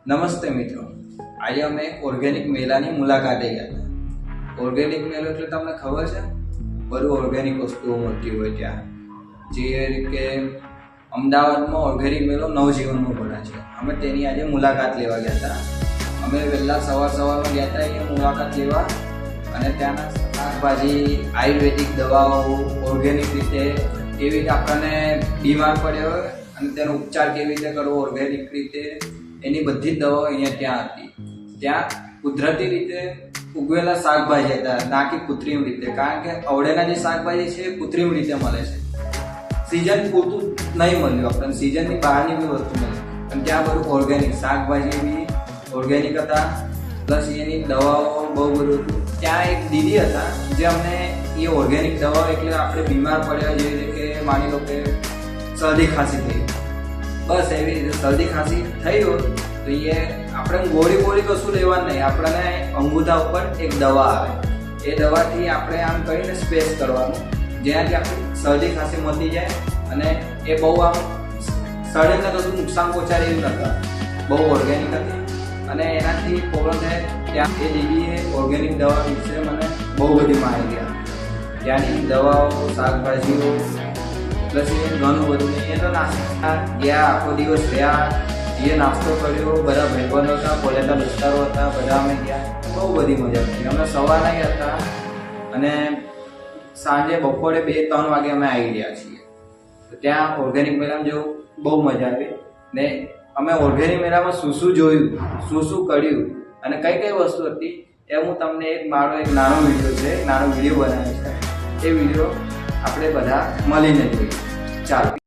નમસ્તે મિત્રો, આજે અમે ઓર્ગેનિક મેળાની મુલાકાતે ગયા હતા। ઓર્ગેનિક મેળો એટલે તમને ખબર છે? બધું ઓર્ગેનિક વસ્તુઓ મળતી હોય ત્યાં, જે રીતે અમદાવાદમાં ઓર્ગેનિક મેળો નવજીવનમાં ભરાય છે। અમે તેની આજે મુલાકાત લેવા ગયા હતા। અમે વહેલા સવારમાં ગયા હતા એ મુલાકાત લેવા, અને ત્યાંના શાકભાજી, આયુર્વેદિક દવાઓ, ઓર્ગેનિક રીતે કેવી રીતે આપણને બીમાર પડ્યો હોય અને તેનો ઉપચાર કેવી રીતે કરવો ઓર્ગેનિક રીતે, એની બધી જ દવાઓ અહીંયા ત્યાં હતી। ત્યાં કુદરતી રીતે ઉગવેલા શાકભાજી હતા, ના કે કૃત્રિમ રીતે, કારણ કે અવળેના જે શાકભાજી છે એ કૃત્રિમ રીતે મળે છે। સિઝન પૂરતું નહીં મળ્યું આપણને, સિઝનની બહારની બી વસ્તુ મળે, અને ત્યાં બધું ઓર્ગેનિક શાકભાજી બી ઓર્ગેનિક હતા, પ્લસ એની દવાઓ બહુ બધું હતું। ત્યાં એક દીદી હતા જે અમને એ ઓર્ગેનિક દવાઓ, એટલે આપણે બીમાર પડ્યા જેવી રીતે કે માની લો કે શરદી ખાંસી થઈ, બસ એવી રીતે શરદી ખાંસી થઈ હોય તો એ આપણે ગોળી કશું લેવાનું નહીં, આપણને અંગૂઠા ઉપર એક દવા આવે, એ દવાથી આપણે આમ કરીને સ્પેસ કરવાનું, જેનાથી આપણી શરદી ખાંસી મટી જાય, અને એ બહુ આમ શરીરને કશું નુકસાન પહોંચાડે એવું નહોતા, બહુ ઓર્ગેનિક હતી અને એનાથી પ્રોબ્લેમ થાય। ત્યાં એ દીદીએ ઓર્ગેનિક દવા વિશે મને બહુ બધી માહિતી આપી, ત્યાંની દવાઓ, શાકભાજીઓ, પ્લસ એ ઘણું બધું નહીં। એ તો નાસ્તા ગયા, આખો દિવસ રહ્યા, એ નાસ્તો કર્યો, બધા ભાઈબંધો હતા, કોલેજના દોસ્તારો હતા, બધા અમે ગયા, બહુ બધી મજા આવી। અમે સવારના ગયા હતા અને સાંજે બપોરે 2-3 વાગે અમે આવી ગયા છીએ। તો ત્યાં ઓર્ગેનિક મેળામાં જો બહુ મજા આવી, ને અમે ઓર્ગેનિક મેળામાં શું જોયું, શું કર્યું અને કઈ વસ્તુ હતી એ હું તમને મારો એક નાનો વિડીયો બનાવ્યો છે, એ વિડીયો આપણે બધા મળીને જોઈએ। ચાલો।